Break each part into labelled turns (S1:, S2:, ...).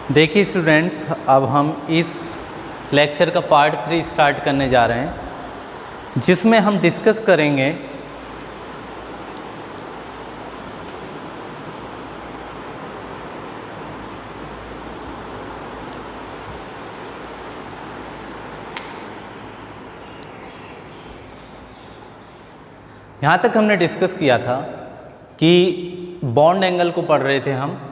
S1: देखिए स्टूडेंट्स, अब हम इस लेक्चर का पार्ट 3 स्टार्ट करने जा रहे हैं, जिसमें हम डिस्कस करेंगे यहाँ तक हमने डिस्कस किया था कि बॉन्ड एंगल को पढ़ रहे थे हम।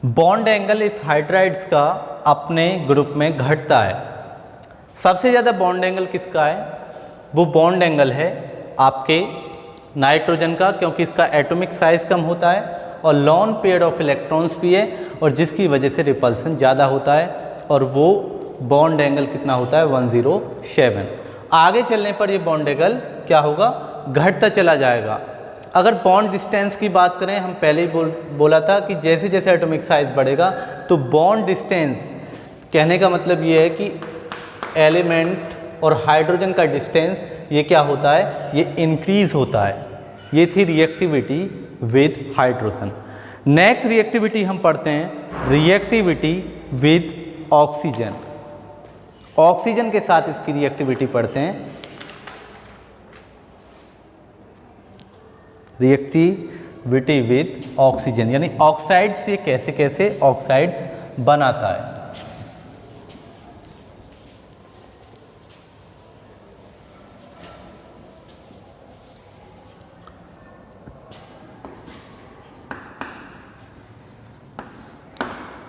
S1: बॉन्ड एंगल इस हाइड्राइड्स का अपने ग्रुप में घटता है। सबसे ज़्यादा बॉन्ड एंगल किसका है? वो बॉन्ड एंगल है आपके नाइट्रोजन का, क्योंकि इसका एटॉमिक साइज कम होता है और लॉन पेयर ऑफ इलेक्ट्रॉन्स भी है, और जिसकी वजह से रिपल्सन ज़्यादा होता है, और वो बॉन्ड एंगल कितना होता है? 107। आगे चलने पर ये बॉन्ड एंगल क्या होगा? घटता चला जाएगा। अगर बॉन्ड डिस्टेंस की बात करें, हम पहले ही बोला था कि जैसे जैसे एटॉमिक साइज बढ़ेगा तो बॉन्ड डिस्टेंस, कहने का मतलब ये है कि एलिमेंट और हाइड्रोजन का डिस्टेंस ये क्या होता है? ये इंक्रीज होता है। ये थी reactivity with hydrogen. Next reactivity हम पढ़ते हैं रिएक्टिविटी विद ऑक्सीजन। ऑक्सीजन के साथ इसकी रिएक्टिविटी पढ़ते हैं। रिएक्टिविटी विद ऑक्सीजन, यानी ऑक्साइड से कैसे कैसे ऑक्साइड्स बनाता है।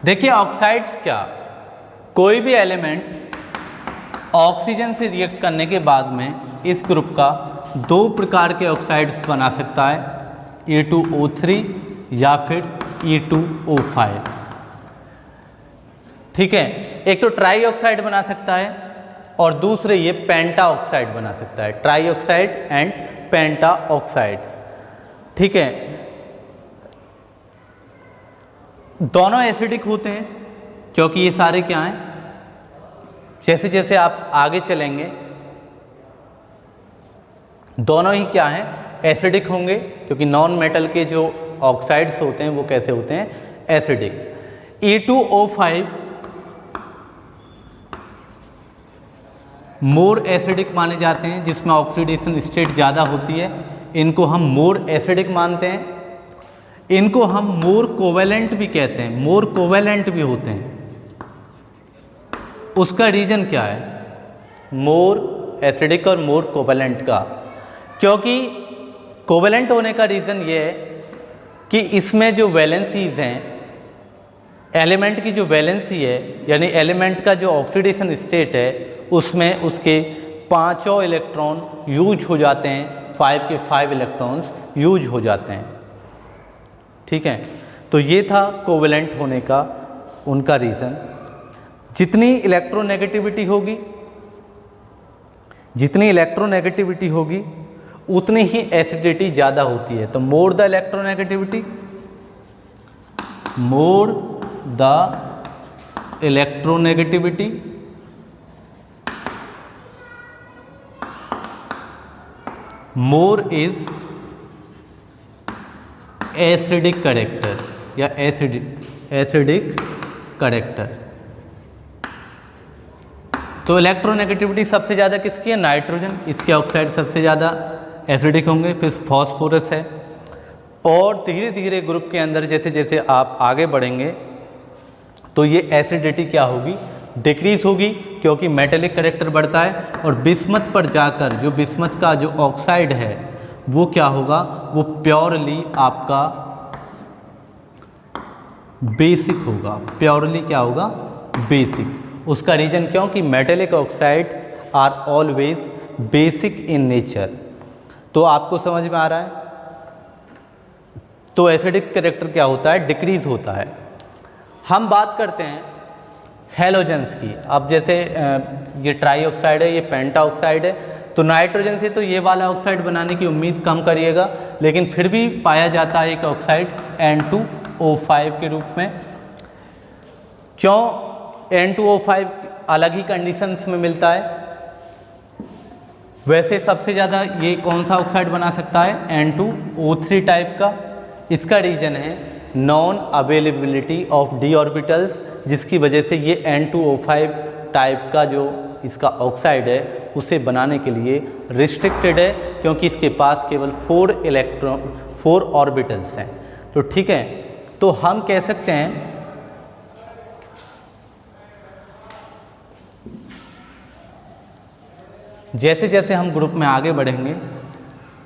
S1: देखिए ऑक्साइड्स क्या, कोई भी एलिमेंट ऑक्सीजन से रिएक्ट करने के बाद में इस ग्रुप का दो प्रकार के ऑक्साइड्स बना सकता है, E2O3 या फिर E2O5। ठीक है, एक तो ट्राई ऑक्साइड बना सकता है और दूसरे ये पेंटा ऑक्साइड बना सकता है। Try oxide and penta oxides. ठीक है, दोनों एसिडिक होते हैं, क्योंकि ये सारे क्या हैं? जैसे जैसे आप आगे चलेंगे दोनों ही क्या हैं? एसिडिक होंगे, क्योंकि नॉन मेटल के जो ऑक्साइड्स होते हैं वो कैसे होते हैं? एसिडिक। E2O5 मोर एसिडिक माने जाते हैं, जिसमें ऑक्सीडेशन स्टेट ज़्यादा होती है। इनको हम मोर एसिडिक मानते हैं। इनको हम मोर कोवेलेंट भी कहते हैं, मोर कोवेलेंट भी होते हैं। उसका रीजन क्या है? मोर एसिडिक और मोर कोवेलेंट का, क्योंकि कोवेलेंट होने का रीज़न ये है कि इसमें जो वैलेंसीज हैं, एलिमेंट की जो वैलेंसी है, यानी एलिमेंट का जो ऑक्सीडेशन स्टेट है, उसमें उसके पांचों इलेक्ट्रॉन यूज हो जाते हैं, 5 के 5 इलेक्ट्रॉन्स यूज हो जाते हैं। ठीक है, तो ये था कोवेलेंट होने का उनका रीज़न। जितनी इलेक्ट्रोनेगेटिविटी होगी उतनी ही एसिडिटी ज़्यादा होती है। तो more the electronegativity, more is acidic character या एसिडिक कैरेक्टर। तो इलेक्ट्रोनेगेटिविटी सबसे ज़्यादा किसकी है? नाइट्रोजन। इसके ऑक्साइड सबसे ज़्यादा एसिडिक होंगे। फिर फॉस्फोरस है। और धीरे धीरे ग्रुप के अंदर जैसे जैसे आप आगे बढ़ेंगे तो ये एसिडिटी क्या होगी? डिक्रीज होगी, क्योंकि मेटेलिक कैरेक्टर बढ़ता है। और बिस्मथ पर जाकर जो बिस्मथ का जो ऑक्साइड है वो क्या होगा? वो प्योरली आपका बेसिक होगा। प्योरली क्या होगा? बेसिक। उसका रीजन क्यों? कि metallic oxides are always basic in nature. तो आपको समझ में आ रहा है? तो एसिडिक कैरेक्टर क्या होता है? डिक्रीज होता है। हम बात करते हैं हैलोजेंस की। अब जैसे ये ट्राई ऑक्साइड है, ये पेंटा ऑक्साइड है, तो नाइट्रोजन से तो ये वाला ऑक्साइड बनाने की उम्मीद कम करिएगा, लेकिन फिर भी पाया जाता है एक ऑक्साइड N2O5 के रूप में। क्यों N2O5 अलग ही कंडीशंस में मिलता है? वैसे सबसे ज़्यादा ये कौन सा ऑक्साइड बना सकता है? N2O3 टाइप का। इसका रीजन है non availability of D orbitals, जिसकी वजह से ये N2O5 टाइप का जो इसका ऑक्साइड है उसे बनाने के लिए रिस्ट्रिक्टेड है, क्योंकि इसके पास केवल 4 ऑर्बिटल्स हैं। तो ठीक है, तो हम कह सकते हैं जैसे जैसे हम ग्रुप में आगे बढ़ेंगे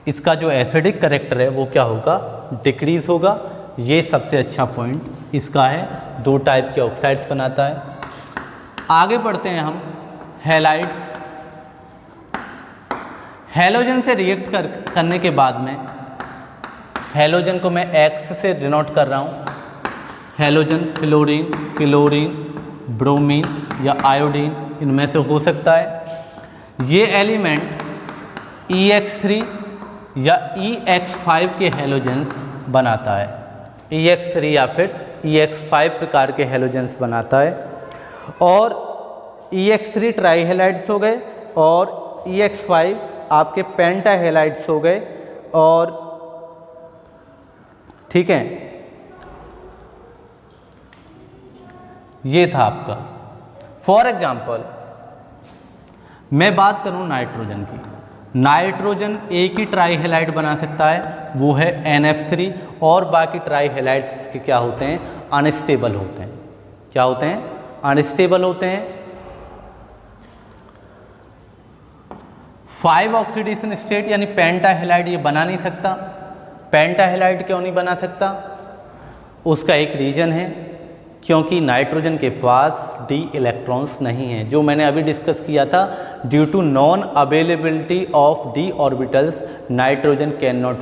S1: इसका जो एसिडिक कैरेक्टर है वो क्या होगा, डिक्रीज होगा। ये सबसे अच्छा पॉइंट इसका है, 2 टाइप के ऑक्साइड्स बनाता है। आगे बढ़ते हैं हम हैलाइड्स। हैलोजन से रिएक्ट करने के बाद में, हैलोजन को मैं X से डिनोट कर रहा हूँ, हैलोजन फ्लोरीन, क्लोरीन, ब्रोमीन या आयोडीन इनमें से हो सकता है। ये एलिमेंट EX3 या EX5 के हैलोजेंस बनाता है, EX3 या फिर EX5 प्रकार के हैलोजेंस बनाता है। और EX3 ट्राईहेलाइड्स हो गए और EX5 आपके पेंटाहेलाइड्स हो गए। और ठीक है, ये था आपका। फॉर एग्जाम्पल मैं बात करूं नाइट्रोजन की, नाइट्रोजन एक ही ट्राईहेलाइड बना सकता है, वो है NF3, और बाकी ट्राईहेलाइड्स के क्या होते हैं, अनस्टेबल होते हैं। क्या होते हैं, अनस्टेबल होते हैं। 5 ऑक्सीडेशन स्टेट यानी पेंटाहेलाइड ये बना नहीं सकता। पेंटाहेलाइड क्यों नहीं बना सकता, उसका एक रीजन है, क्योंकि नाइट्रोजन के पास d इलेक्ट्रॉन्स नहीं हैं, जो मैंने अभी डिस्कस किया था। Due to non availability of d orbitals nitrogen can not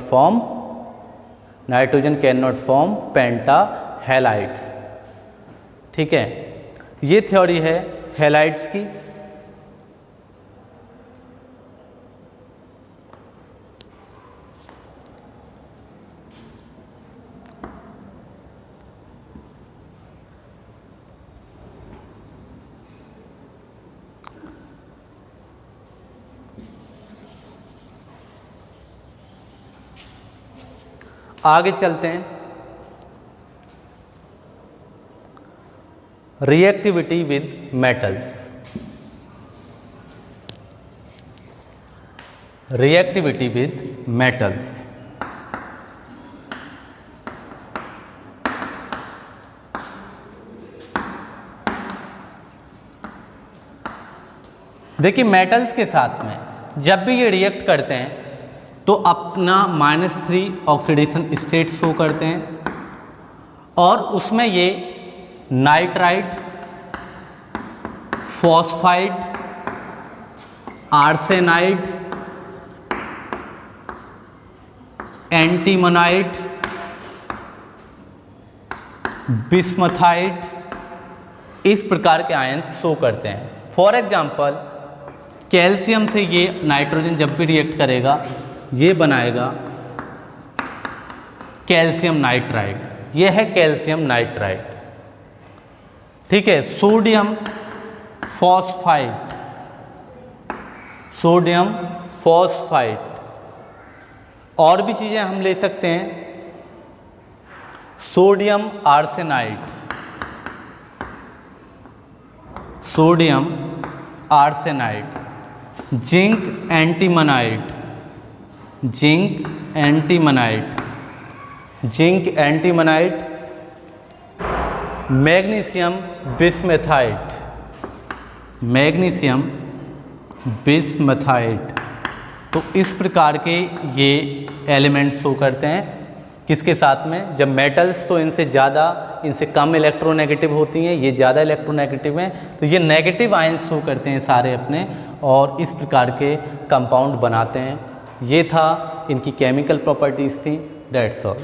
S1: form pentahalides. ठीक है, ये थ्योरी है हैलाइड्स की। आगे चलते हैं, reactivity with metals. Reactivity with metals, देखिए मेटल्स के साथ में जब भी ये रिएक्ट करते हैं तो अपना -3 ऑक्सीडेशन स्टेट शो करते हैं, और उसमें ये नाइट्राइट, फॉस्फाइड, आर्सेनाइड, एंटीमोनाइट, बिस्मथाइट, इस प्रकार के आयंस शो करते हैं। फॉर एग्जांपल कैल्शियम से ये नाइट्रोजन जब भी रिएक्ट करेगा ये बनाएगा कैल्शियम नाइट्राइड, ये है कैल्शियम नाइट्राइड। ठीक है, सोडियम फॉस्फाइड, सोडियम फॉस्फाइड, और भी चीज़ें हम ले सकते हैं, sodium arsenide, sodium arsenide, zinc antimonide, zinc antimonide, zinc antimonide, magnesium bismuthide, magnesium bismuthide. तो इस प्रकार के ये एलिमेंट्स शो करते हैं किसके साथ में, जब मेटल्स तो इनसे ज़्यादा, इनसे कम इलेक्ट्रोनेगेटिव होती हैं, ये ज़्यादा इलेक्ट्रोनेगेटिव हैं, तो ये नेगेटिव आयंस शो करते हैं सारे अपने, और इस प्रकार के कंपाउंड बनाते हैं। ये था, इनकी केमिकल प्रॉपर्टीज़ थी। That's all.